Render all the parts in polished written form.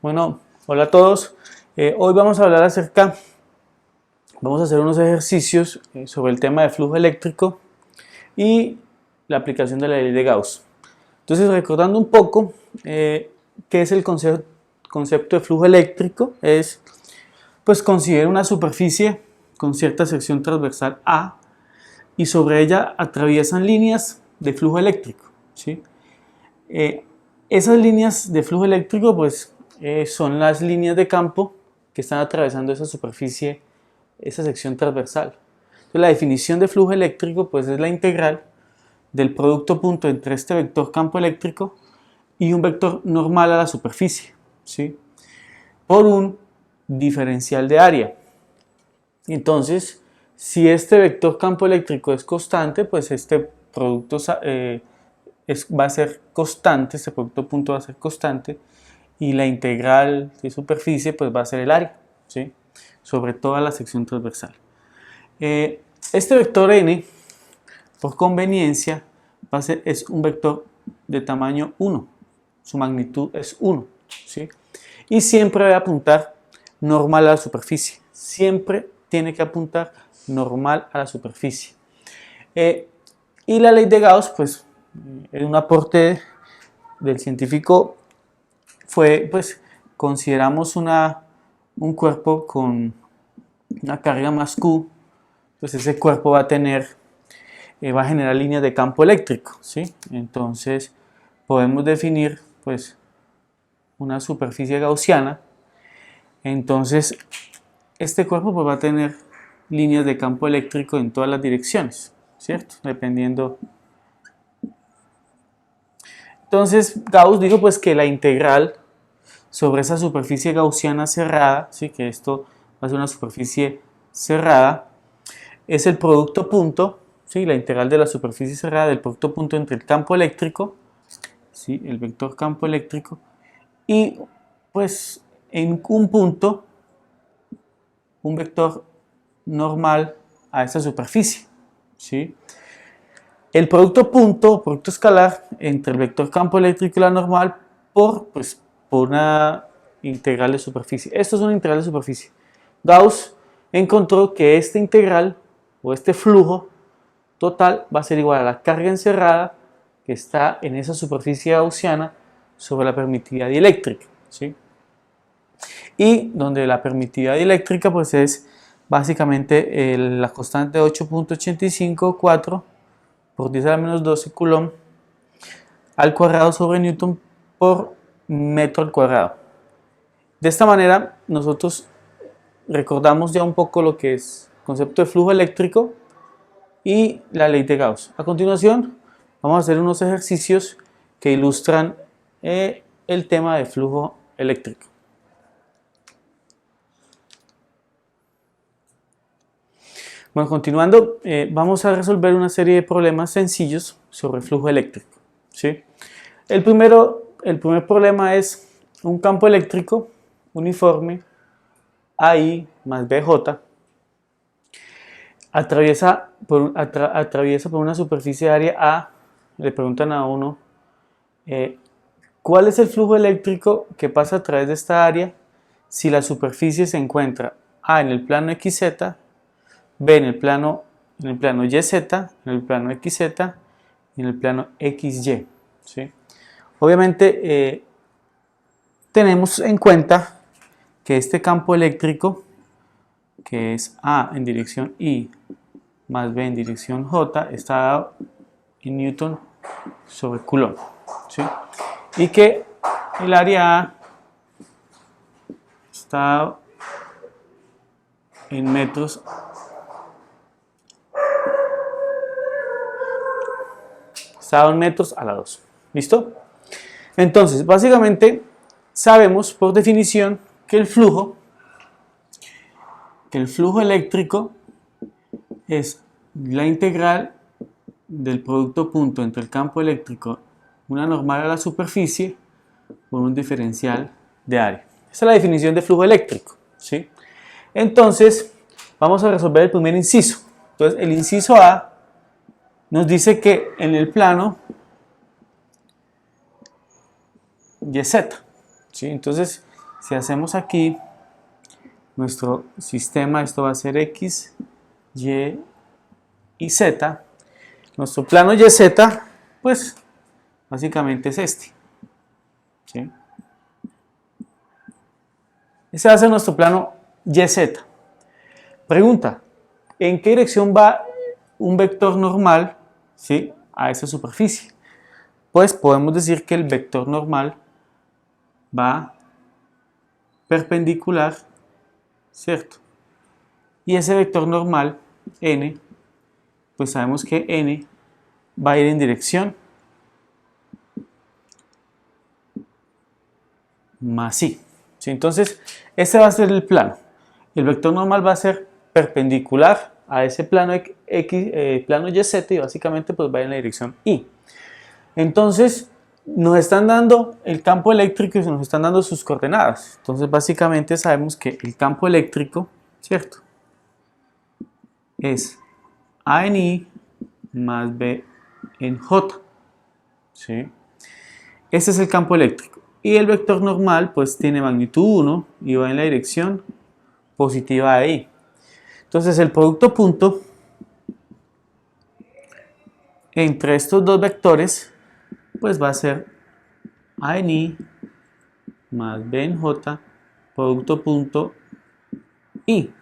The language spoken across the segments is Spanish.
Bueno, hola a todos. Hoy vamos a hablar vamos a hacer unos ejercicios sobre el tema de flujo eléctrico y la aplicación de la ley de Gauss. Entonces, recordando un poco qué es el concepto de flujo eléctrico, pues considera una superficie con cierta sección transversal A y sobre ella atraviesan líneas de flujo eléctrico, ¿sí? Esas líneas de flujo eléctrico pues son las líneas de campo que están atravesando esa superficie, esa sección transversal. Entonces, la definición de flujo eléctrico pues es la integral del producto punto entre este vector campo eléctrico y un vector normal a la superficie, ¿sí? Por un diferencial de área. Entonces, si este vector campo eléctrico es constante, pues este producto va a ser constante, este producto punto va a ser constante, y la integral de superficie pues va a ser el área, ¿sí? Sobre toda la sección transversal. Este vector n, por conveniencia, es un vector de tamaño 1, su magnitud es 1, ¿sí? Y siempre debe apuntar normal a la superficie, siempre tiene que apuntar normal a la superficie. Y la ley de Gauss, pues, un aporte del científico fue, pues, consideramos un cuerpo con una carga más Q, pues ese cuerpo va a generar líneas de campo eléctrico, ¿sí? Entonces, podemos definir, pues, una superficie gaussiana. Entonces, este cuerpo pues, va a tener líneas de campo eléctrico en todas las direcciones, ¿cierto? Dependiendo. Entonces, Gauss dijo pues que la integral sobre esa superficie gaussiana cerrada, ¿sí? Que esto va a ser una superficie cerrada, es el producto punto, ¿sí? La integral de la superficie cerrada del producto punto entre el campo eléctrico, ¿sí? El vector campo eléctrico, y pues en un punto, un vector normal a esa superficie, ¿sí? El producto punto, producto escalar, entre el vector campo eléctrico y la normal por una integral de superficie. Esto es una integral de superficie. Gauss encontró que esta integral o este flujo total va a ser igual a la carga encerrada que está en esa superficie gaussiana sobre la permitividad dieléctrica, ¿sí? Y donde la permitividad dieléctrica pues es básicamente la constante 8.854 por 10 a la menos 12 Coulomb al cuadrado sobre Newton por metro al cuadrado. De esta manera nosotros recordamos ya un poco lo que es el concepto de flujo eléctrico y la ley de Gauss. A continuación vamos a hacer unos ejercicios que ilustran el tema de flujo eléctrico. Bueno, continuando, vamos a resolver una serie de problemas sencillos sobre flujo eléctrico, ¿sí? El primer problema es un campo eléctrico uniforme AI más BJ atraviesa por una superficie de área A. Le preguntan a uno ¿cuál es el flujo eléctrico que pasa a través de esta área si la superficie se encuentra A en el plano XZ, B en el plano YZ, en el plano XZ y en el plano XY, ¿sí? Obviamente tenemos en cuenta que este campo eléctrico, que es A en dirección Y más B en dirección J, está dado en Newton sobre Coulomb, ¿sí? Y que el área A está en metros a la 2. ¿Listo? Entonces, básicamente, sabemos por definición que el flujo eléctrico es la integral del producto punto entre el campo eléctrico, una normal a la superficie, por un diferencial de área. Esa es la definición de flujo eléctrico, ¿sí? Entonces, vamos a resolver el primer inciso. Entonces, el inciso A nos dice que en el plano YZ, ¿sí? Entonces, si hacemos aquí nuestro sistema, esto va a ser X, Y y Z. Nuestro plano YZ, pues básicamente es este. ¿Sí? Ese va a ser nuestro plano YZ. Pregunta, ¿en qué dirección va un vector normal, ¿sí?, a esa superficie? Pues podemos decir que el vector normal va perpendicular, ¿cierto? Y ese vector normal, n, pues sabemos que n va a ir en dirección más i. ¿Sí? Entonces, este va a ser el plano. El vector normal va a ser perpendicular a ese plano plano YZ, y básicamente pues va en la dirección i. Entonces, nos están dando el campo eléctrico y nos están dando sus coordenadas. Entonces, básicamente sabemos que el campo eléctrico, ¿cierto?, es A en I más B en J. ¿Sí? Este es el campo eléctrico. Y el vector normal, pues tiene magnitud 1 y va en la dirección positiva de I. Entonces, el producto punto entre estos dos vectores, pues va a ser A en I más B en J, producto punto I.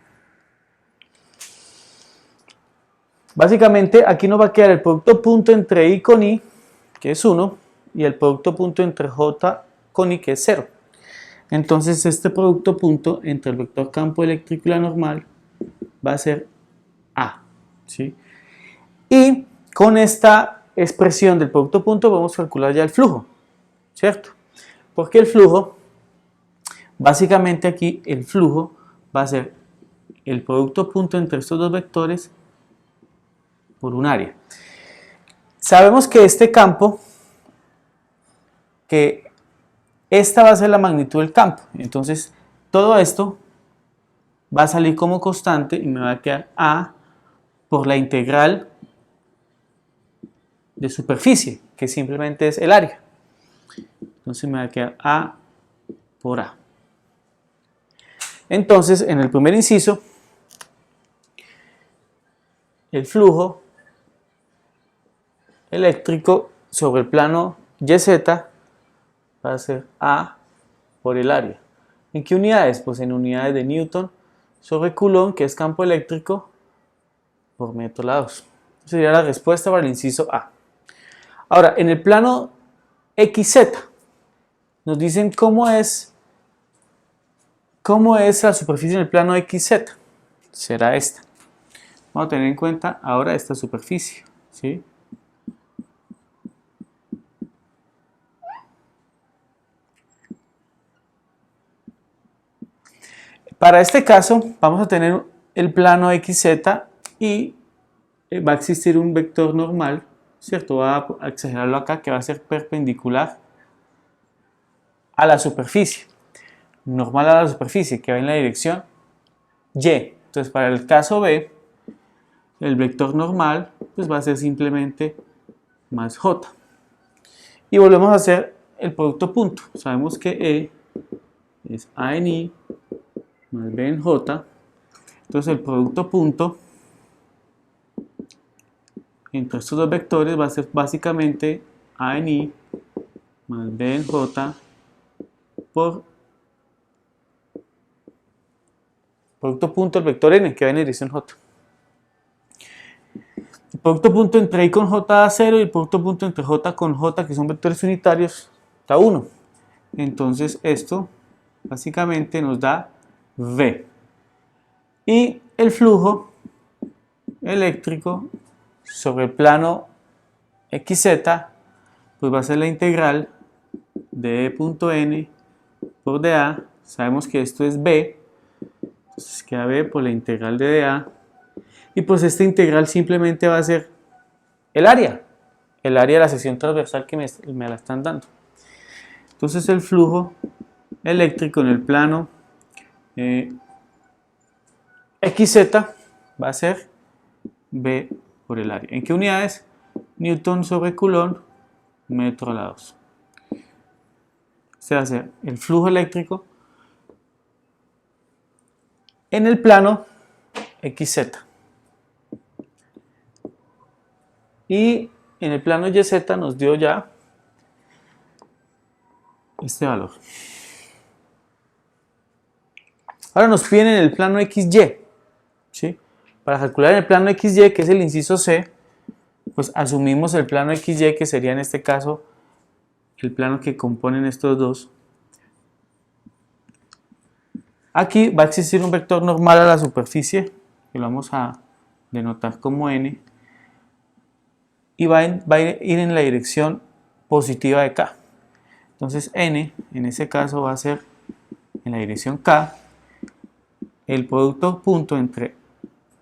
Básicamente aquí nos va a quedar el producto punto entre I con I, que es 1, y el producto punto entre J con I, que es 0. Entonces este producto punto entre el vector campo eléctrico y la normal va a ser A. ¿Sí? Y con esta expresión del producto punto vamos a calcular ya el flujo, ¿cierto? Porque el flujo, básicamente aquí el flujo va a ser el producto punto entre estos dos vectores por un área. Sabemos que este campo, que esta va a ser la magnitud del campo, entonces todo esto va a salir como constante y me va a quedar A por la integral de superficie, que simplemente es el área. Entonces me va a quedar A por A. Entonces, en el primer inciso, el flujo eléctrico sobre el plano YZ va a ser A por el área. ¿En qué unidades? Pues en unidades de Newton sobre Coulomb, que es campo eléctrico por metro lados. Esa sería la respuesta para el inciso A. Ahora, en el plano XZ, nos dicen cómo es la superficie en el plano XZ. Será esta. Vamos a tener en cuenta ahora esta superficie, ¿sí? Para este caso, vamos a tener el plano XZ y va a existir un vector normal, ¿cierto? Voy a exagerarlo acá, que va a ser perpendicular a la superficie. Normal a la superficie, que va en la dirección Y. Entonces, para el caso B, el vector normal pues va a ser simplemente más J. Y volvemos a hacer el producto punto. Sabemos que E es A en I más B en J. Entonces el producto punto entre estos dos vectores va a ser básicamente A en I más B en J por producto punto el vector n, que va en dirección J. El producto punto entre I con J da 0 y el producto punto entre J con J, que son vectores unitarios, da 1. Entonces esto básicamente nos da V. Y el flujo eléctrico sobre el plano XZ pues va a ser la integral de E.n por dA. Sabemos que esto es B, entonces queda B por la integral de dA. Y pues esta integral simplemente va a ser el área de la sección transversal que me la están dando. Entonces el flujo eléctrico en el plano XZ va a ser B por el área. ¿En qué unidades? Newton sobre Coulomb, metro lados. Este va a ser el flujo eléctrico en el plano XZ. Y en el plano YZ nos dio ya este valor. Ahora nos piden en el plano XY, ¿sí? Para calcular en el plano XY, que es el inciso C, pues asumimos el plano XY, que sería en este caso el plano que componen estos dos. Aquí va a existir un vector normal a la superficie, que lo vamos a denotar como n, y va a ir en la dirección positiva de k. Entonces n, en ese caso, va a ser en la dirección k, el producto punto entre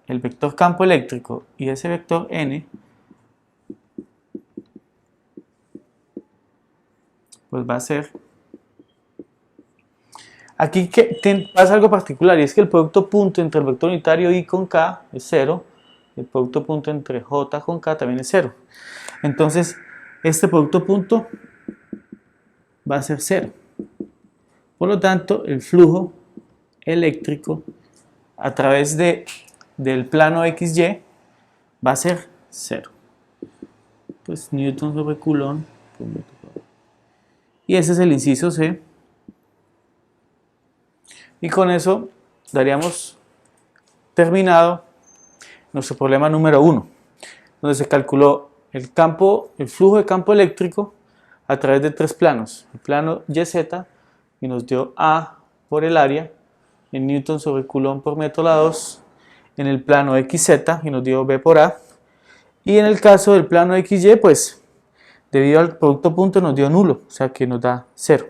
el vector campo eléctrico y ese vector n, pues va a ser... Aquí pasa algo particular, y es que el producto punto entre el vector unitario i con k es 0, el producto punto entre j con k también es 0. Entonces, este producto punto va a ser 0. Por lo tanto, el flujo eléctrico a través del plano XY va a ser 0. Pues Newton sobre Coulomb por metro cuadrado. Y ese es el inciso C. Y con eso daríamos terminado nuestro problema número 1, donde se calculó el flujo de campo eléctrico a través de tres planos. El plano YZ, y nos dio A por el área, en Newton sobre Coulomb por metro a la 2, en el plano XZ, y nos dio B por A, y en el caso del plano XY, pues debido al producto punto nos dio nulo, o sea que nos da 0.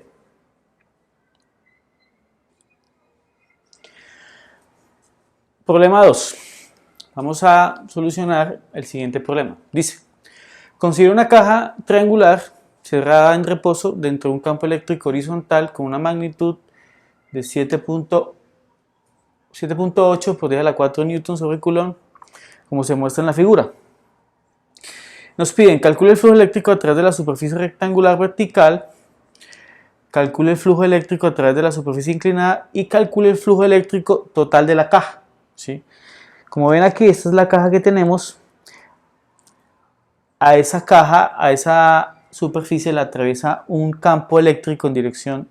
Problema 2. Vamos a solucionar el siguiente problema. Dice, considera una caja triangular cerrada en reposo dentro de un campo eléctrico horizontal con una magnitud de 7.8 por 10 a la 4 newton sobre Coulomb, como se muestra en la figura. Nos piden, calcule el flujo eléctrico a través de la superficie rectangular vertical, calcule el flujo eléctrico a través de la superficie inclinada y calcule el flujo eléctrico total de la caja. ¿Sí? Como ven aquí, esta es la caja que tenemos. A esa caja, a esa superficie le atraviesa un campo eléctrico en dirección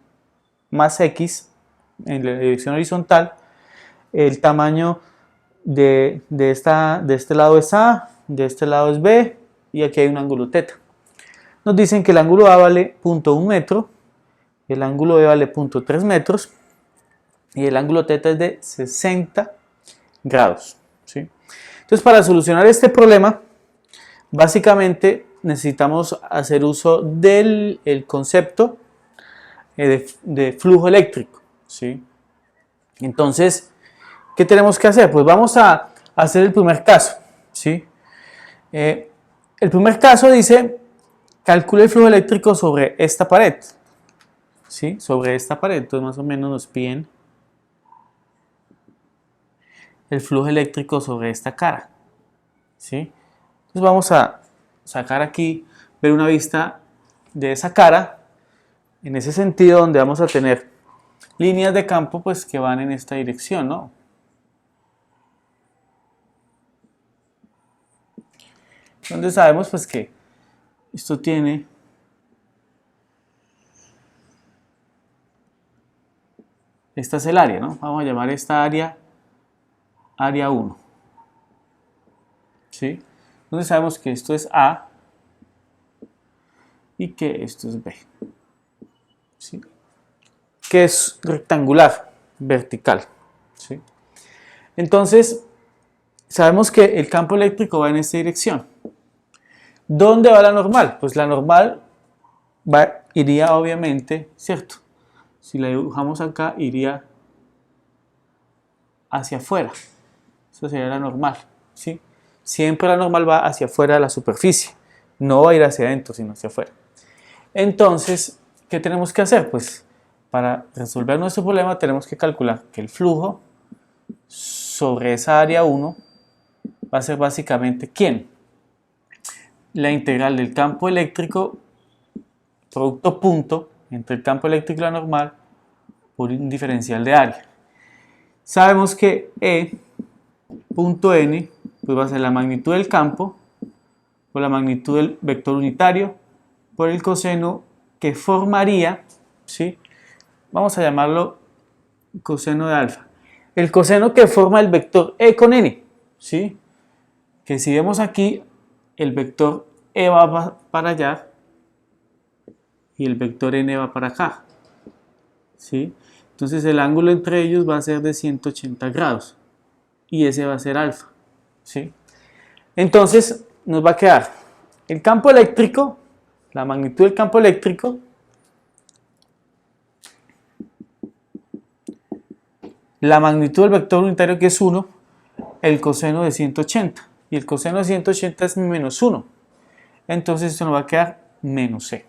más X, en la dirección horizontal. El tamaño de este lado es A, de este lado es B, y aquí hay un ángulo θ. Nos dicen que el ángulo A vale 0.1 metro, el ángulo B vale 0.3 metros, y el ángulo θ es de 60 grados. ¿Sí? Entonces, para solucionar este problema, básicamente necesitamos hacer uso del concepto de flujo eléctrico. ¿Sí? Entonces, ¿qué tenemos que hacer? Pues vamos a hacer el primer caso. ¿Sí? El primer caso dice, calcule el flujo eléctrico sobre esta pared. ¿Sí? Sobre esta pared, entonces más o menos nos piden el flujo eléctrico sobre esta cara. ¿Sí? Entonces vamos a sacar aquí, ver una vista de esa cara, en ese sentido donde vamos a tener líneas de campo pues que van en esta dirección, ¿no? Donde sabemos pues que esto tiene esta es el área, ¿no? Vamos a llamar esta área 1. ¿Sí? Entonces sabemos que esto es A y que esto es B. ¿Sí? Que es rectangular, vertical. ¿Sí? Entonces, sabemos que el campo eléctrico va en esta dirección. ¿Dónde va la normal? Pues la normal iría obviamente, ¿cierto? Si la dibujamos acá, iría hacia afuera. Eso sería la normal, ¿sí? Siempre la normal va hacia afuera de la superficie. No va a ir hacia adentro, sino hacia afuera. Entonces, ¿qué tenemos que hacer? Pues para resolver nuestro problema tenemos que calcular que el flujo sobre esa área 1 va a ser básicamente ¿quién? La integral del campo eléctrico producto punto entre el campo eléctrico y la normal por un diferencial de área. sabemos que E punto n pues va a ser la magnitud del campo por la magnitud del vector unitario por el coseno que formaría, ¿sí? Vamos a llamarlo coseno de alfa. El coseno que forma el vector E con n, ¿sí? Que si vemos aquí, el vector E va para allá y el vector n va para acá, ¿sí? Entonces el ángulo entre ellos va a ser de 180 grados y ese va a ser alfa, ¿sí? Entonces nos va a quedar el campo eléctrico, la magnitud del campo eléctrico, la magnitud del vector unitario que es 1, el coseno de 180, y el coseno de 180 es menos 1, entonces esto nos va a quedar menos c,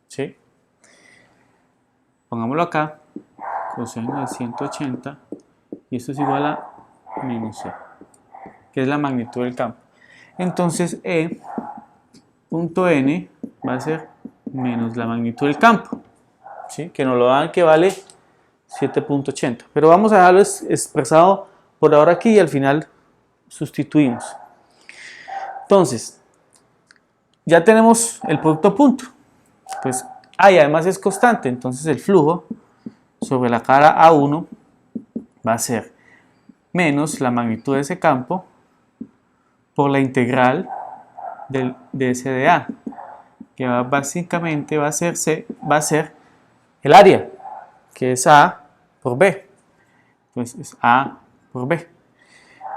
¿sí? Pongámoslo acá, coseno de 180, y esto es igual a menos c, que es la magnitud del campo. Entonces E punto n va a ser menos la magnitud del campo, ¿sí? Que nos lo dan que vale 7.80, pero vamos a dejarlo expresado por ahora aquí y al final sustituimos. Entonces, ya tenemos el producto punto, pues y además es constante, entonces el flujo sobre la cara A1 va a ser menos la magnitud de ese campo por la integral de ese de A, que básicamente va a ser el área, que es A por B, pues es A por B.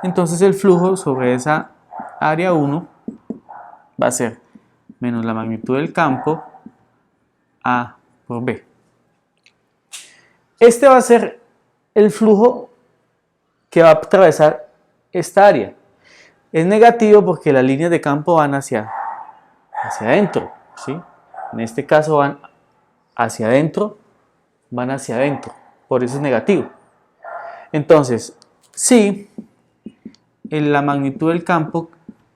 Entonces el flujo sobre esa área 1 va a ser menos la magnitud del campo A por B. Este va a ser el flujo que va a atravesar esta área. Es negativo porque las líneas de campo van hacia adentro, ¿sí? En este caso van hacia adentro, por eso es negativo. Entonces, si la magnitud del campo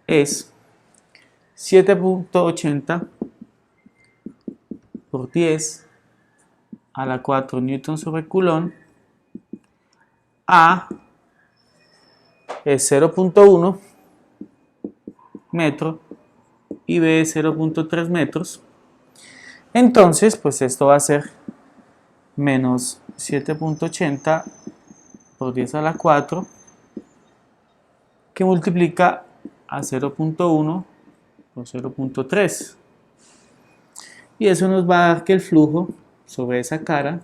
es 7.80 por 10 a la 4 newton sobre coulomb, A es 0.1 metro y B es 0.3 metros, entonces pues esto va a ser menos 7.80 por 10 a la 4 que multiplica a 0.1 por 0.3 y eso nos va a dar que el flujo sobre esa cara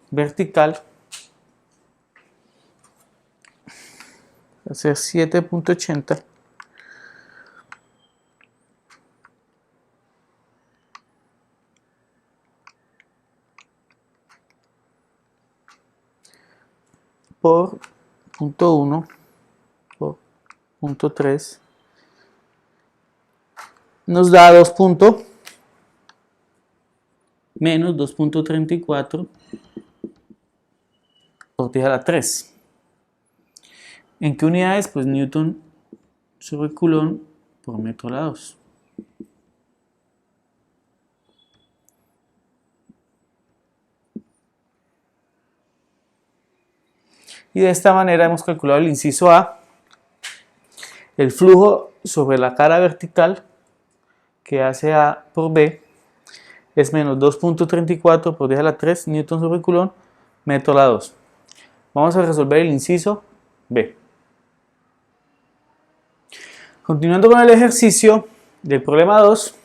vertical va a ser 7.80 por 0.1 por 0.3 nos da menos 2.34 por 10 a la 3. ¿En qué unidades? Pues newton sobre coulomb por metro a la 2. Y de esta manera hemos calculado el inciso A, el flujo sobre la cara vertical que hace A por B es menos 2.34 por 10 a la 3 newton sobre coulomb metro a la 2. Vamos a resolver el inciso B. Continuando con el ejercicio del problema 2,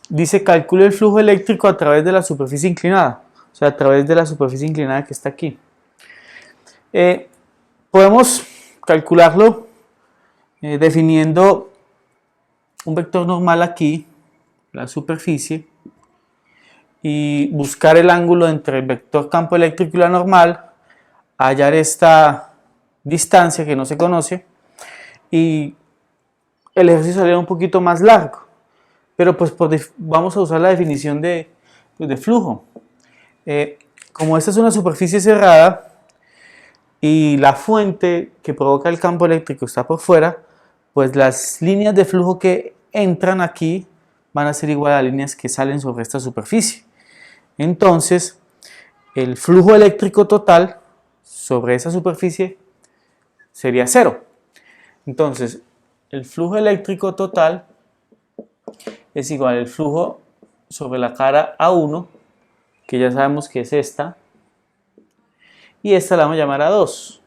dice calcule el flujo eléctrico a través de la superficie inclinada, o sea, a través de la superficie inclinada que está aquí. Podemos calcularlo definiendo un vector normal aquí, la superficie, y buscar el ángulo entre el vector campo eléctrico y la normal, hallar esta distancia que no se conoce y el ejercicio salió un poquito más largo, pero pues vamos a usar la definición de flujo. Como esta es una superficie cerrada y la fuente que provoca el campo eléctrico está por fuera, pues las líneas de flujo que entran aquí van a ser igual a las líneas que salen sobre esta superficie. Entonces, el flujo eléctrico total sobre esa superficie sería 0. Entonces, el flujo eléctrico total es igual al flujo sobre la cara A1, que ya sabemos que es esta, y esta la vamos a llamar A2,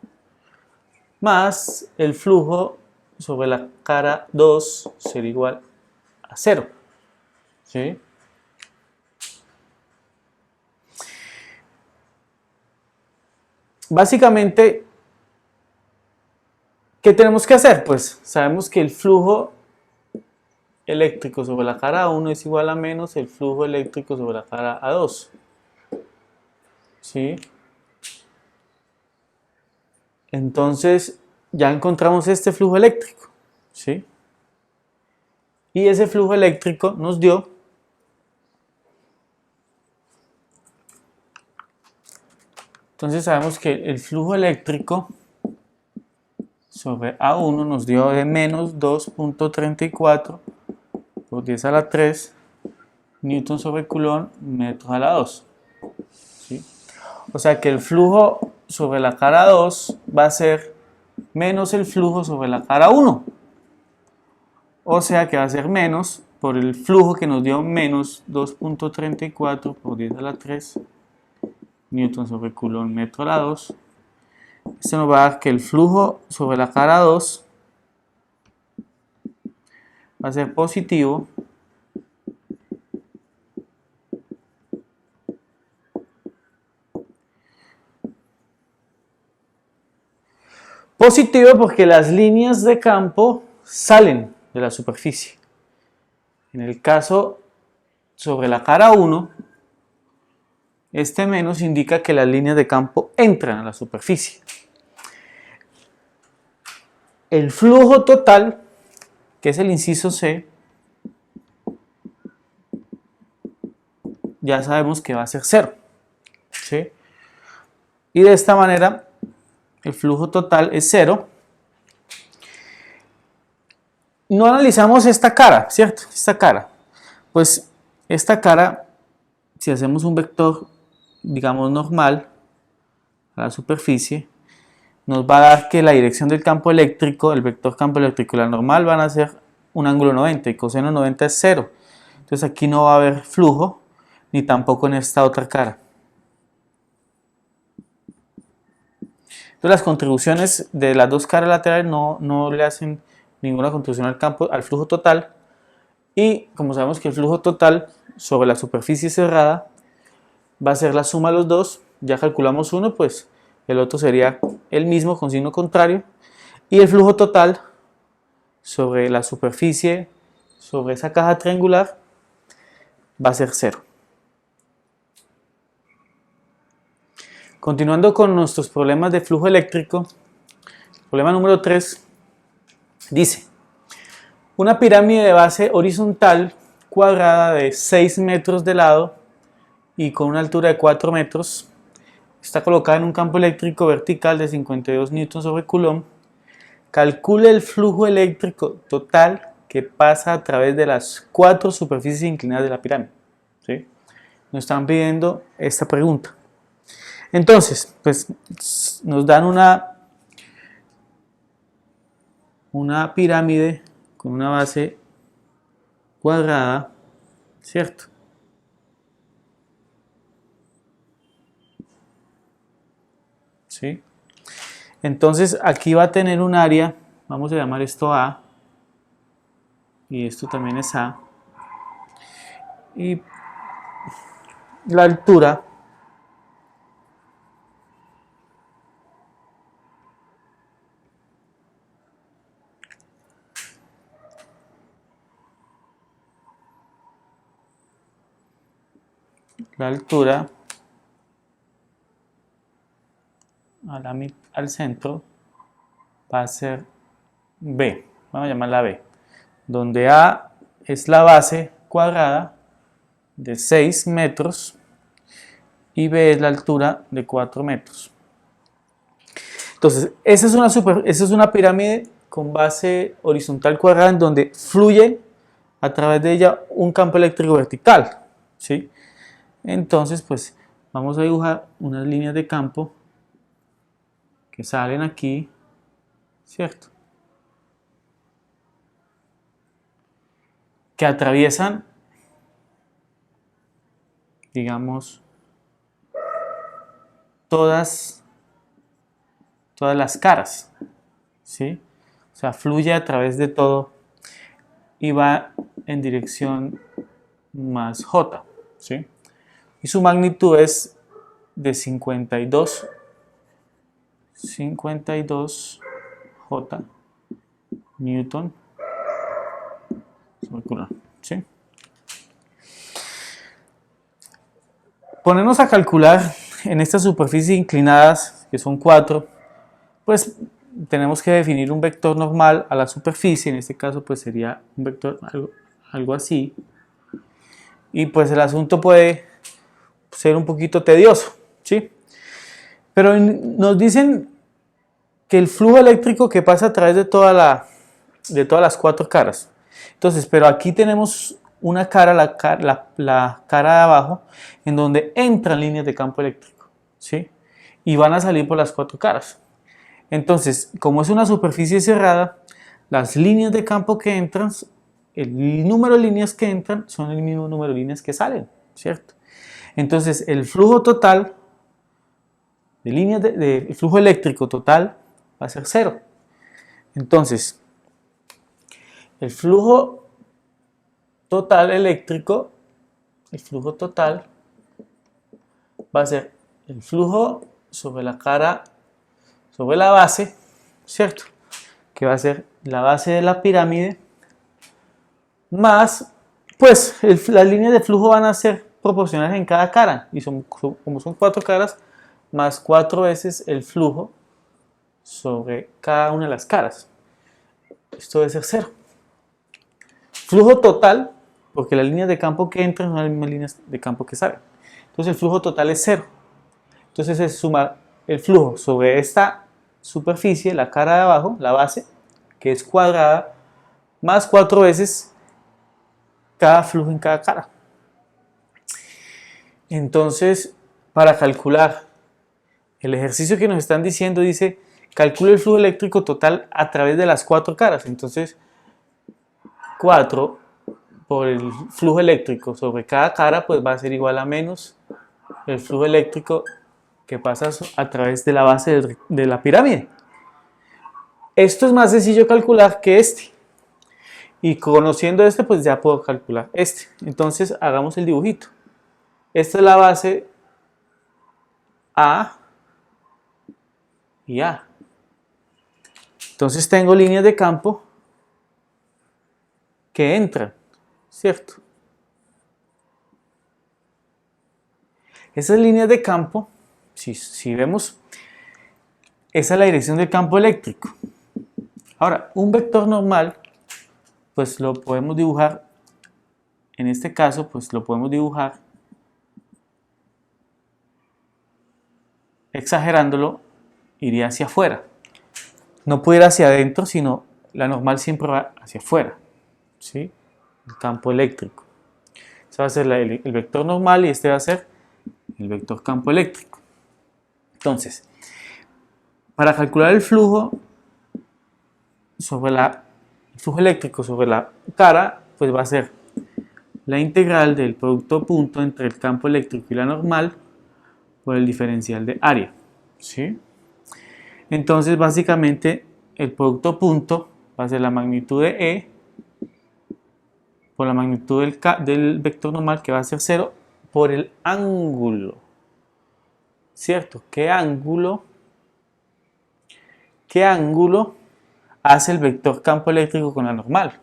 más el flujo sobre la cara 2 será igual a 0. ¿Sí? Básicamente, ¿qué tenemos que hacer? Pues sabemos que el flujo eléctrico sobre la cara A1 es igual a menos el flujo eléctrico sobre la cara A2. ¿Sí? Entonces, ya encontramos este flujo eléctrico. ¿Sí? Y ese flujo eléctrico nos dio entonces sabemos que el flujo eléctrico sobre A1 nos dio de menos 2.34 por 10 a la 3 newton sobre coulomb metros a la 2. ¿Sí? O sea que el flujo sobre la cara 2 va a ser menos el flujo sobre la cara 1. O sea que va a ser menos por el flujo que nos dio menos 2.34 por 10 a la 3 newton sobre coulomb metro a la 2. Esto nos va a dar que el flujo sobre la cara 2 va a ser positivo porque las líneas de campo salen de la superficie. En el caso sobre la cara 1, este menos indica que las líneas de campo entran a la superficie. El flujo total, que es el inciso C, ya sabemos que va a ser 0. ¿Sí? Y de esta manera, el flujo total es 0. No analizamos esta cara, ¿cierto? Esta cara. Pues esta cara, si hacemos un vector, digamos, normal a la superficie, nos va a dar que la dirección del campo eléctrico, el vector campo eléctrico y la normal van a ser un ángulo 90 y coseno 90 es 0. Entonces aquí no va a haber flujo, ni tampoco en esta otra cara. Entonces las contribuciones de las dos caras laterales no le hacen ninguna contribución al campo, al flujo total. Y como sabemos que el flujo total sobre la superficie cerrada va a ser la suma de los dos, ya calculamos uno, pues el otro sería el mismo con signo contrario, y el flujo total sobre la superficie, sobre esa caja triangular, va a ser 0. Continuando con nuestros problemas de flujo eléctrico, problema número 3 dice: una pirámide de base horizontal cuadrada de 6 metros de lado y con una altura de 4 metros está colocada en un campo eléctrico vertical de 52 newtons sobre coulomb. Calcule el flujo eléctrico total que pasa a través de las 4 superficies inclinadas de la pirámide. ¿Sí? Nos están pidiendo esta pregunta. Entonces, pues nos dan una pirámide con una base cuadrada, ¿cierto? ¿Sí? Entonces aquí va a tener un área, vamos a llamar esto A, y esto también es A, y la altura al centro va a ser B, vamos a llamarla B, donde A es la base cuadrada de 6 metros y B es la altura de 4 metros. Entonces, esa es una pirámide con base horizontal cuadrada en donde fluye a través de ella un campo eléctrico vertical, ¿sí? Entonces, pues vamos a dibujar unas líneas de campo que salen aquí, ¿cierto? Que atraviesan, digamos, todas las caras, ¿sí? O sea, fluye a través de todo y va en dirección más J, ¿sí? Y su magnitud es de 52 J Newton circular, ¿sí? Ponernos a calcular en estas superficies inclinadas, que son 4, pues tenemos que definir un vector normal a la superficie. En este caso pues sería un vector algo así, y pues el asunto puede ser un poquito tedioso, ¿sí? Pero nos dicen que el flujo eléctrico que pasa a través de todas las 4 caras. Entonces, pero aquí tenemos una cara, la cara de abajo, en donde entran líneas de campo eléctrico, ¿sí? Y van a salir por las 4 caras. Entonces, como es una superficie cerrada, las líneas de campo que entran, el número de líneas que entran son el mismo número de líneas que salen, ¿cierto? Entonces, el flujo total de líneas el flujo eléctrico total va a ser 0. Entonces, el flujo total eléctrico, el flujo total va a ser el flujo sobre la cara, sobre la base, ¿cierto? Que va a ser la base de la pirámide, más, pues, las líneas de flujo van a ser proporcionales en cada cara, y como son 4 caras, más 4 veces el flujo sobre cada una de las caras. Esto debe ser 0. Flujo total, porque las líneas de campo que entran son las mismas líneas de campo que salen. Entonces el flujo total es 0. Entonces es sumar el flujo sobre esta superficie, la cara de abajo, la base, que es cuadrada, más 4 veces cada flujo en cada cara. Entonces, para calcular el ejercicio que nos están diciendo, dice, calcula el flujo eléctrico total a través de las 4 caras. Entonces, 4 por el flujo eléctrico sobre cada cara, pues va a ser igual a menos el flujo eléctrico que pasa a través de la base de la pirámide. Esto es más sencillo calcular que este. Y conociendo este, pues ya puedo calcular este. Entonces, hagamos el dibujito. Esta es la base A y A. Entonces tengo líneas de campo que entran, ¿cierto? Esas líneas de campo, si vemos, esa es la dirección del campo eléctrico. Ahora, un vector normal, pues lo podemos dibujar, en este caso, pues lo podemos dibujar exagerándolo, iría hacia afuera. No puede ir hacia adentro, sino la normal siempre va hacia afuera, ¿sí? El campo eléctrico. Este va a ser el vector normal y este va a ser el vector campo eléctrico. Entonces, para calcular el flujo eléctrico sobre la cara, pues va a ser la integral del producto punto entre el campo eléctrico y la normal por el diferencial de área, ¿sí? Entonces, básicamente, el producto punto va a ser la magnitud de E por la magnitud del vector normal, que va a ser 0, por el ángulo, ¿cierto? ¿Qué ángulo hace el vector campo eléctrico con la normal?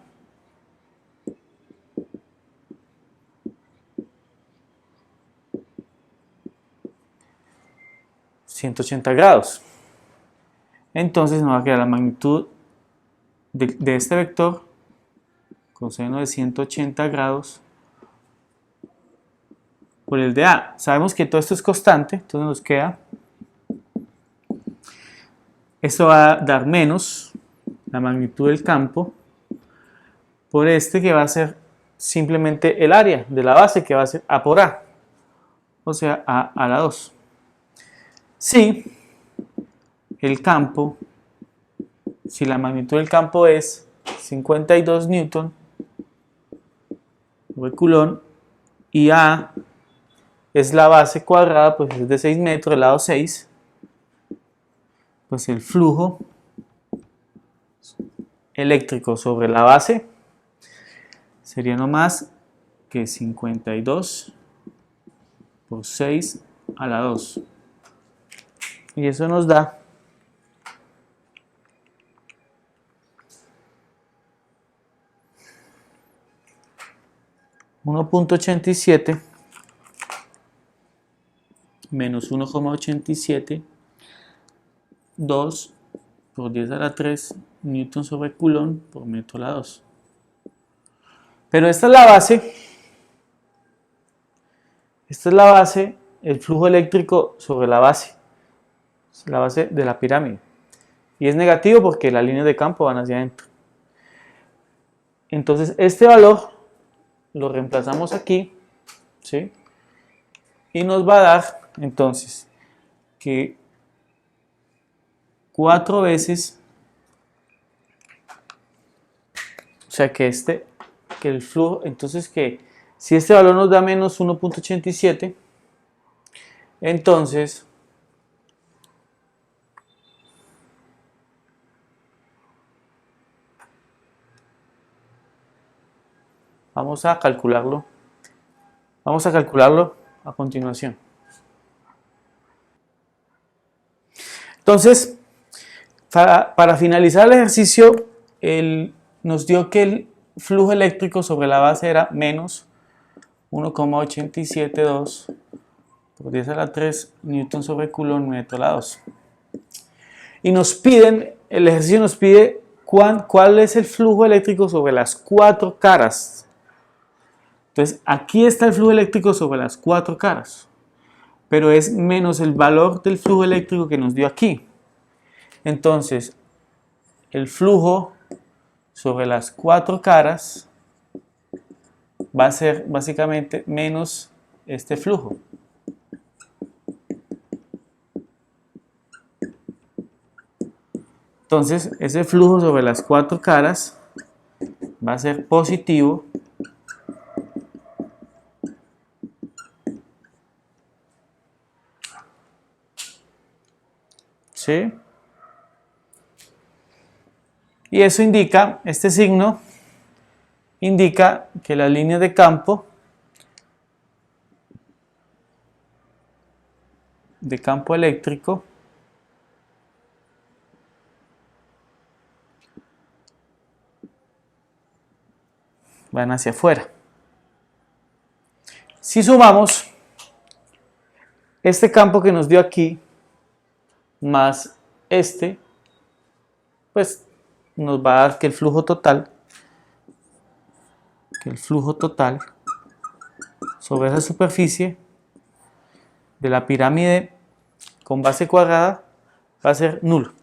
...180 grados. Entonces nos va a quedar la magnitud de este vector con seno de 180 grados por el de A. Sabemos que todo esto es constante, entonces nos queda, esto va a dar menos la magnitud del campo por este, que va a ser simplemente el área de la base, que va a ser A por A, o sea A a la 2. Si el campo, si la magnitud del campo es 52 newton sobre Coulomb y A es la base cuadrada, pues es de 6 metros, el lado 6, pues el flujo eléctrico sobre la base sería no más que 52 por 6 a la 2. Y eso nos da 1.87 menos 1,87, 2 por 10 a la 3 newton sobre Coulomb por metro a la 2. Pero esta es la base. Esta es la base, el flujo eléctrico sobre la base de la pirámide. Y es negativo porque las líneas de campo van hacia adentro. Entonces este valor lo reemplazamos aquí, ¿sí? Y nos va a dar entonces que 4 veces, o sea que el flujo, entonces que si este valor nos da menos 1.87, entonces vamos a calcularlo a continuación. Entonces, para finalizar el ejercicio, nos dio que el flujo eléctrico sobre la base era menos 1,872 por 10 a la 3 newton sobre Coulomb metro a la 2. Y nos piden, el ejercicio nos pide cuál es el flujo eléctrico sobre las 4 caras. Entonces, aquí está el flujo eléctrico sobre las 4 caras, pero es menos el valor del flujo eléctrico que nos dio aquí. Entonces, el flujo sobre las 4 caras va a ser básicamente menos este flujo. Entonces, ese flujo sobre las 4 caras va a ser positivo. ¿Sí? Y eso indica, este signo indica que las líneas de campo eléctrico van hacia afuera. Si sumamos este campo que nos dio aquí más este, pues nos va a dar que el flujo total sobre esa superficie de la pirámide con base cuadrada va a ser nulo.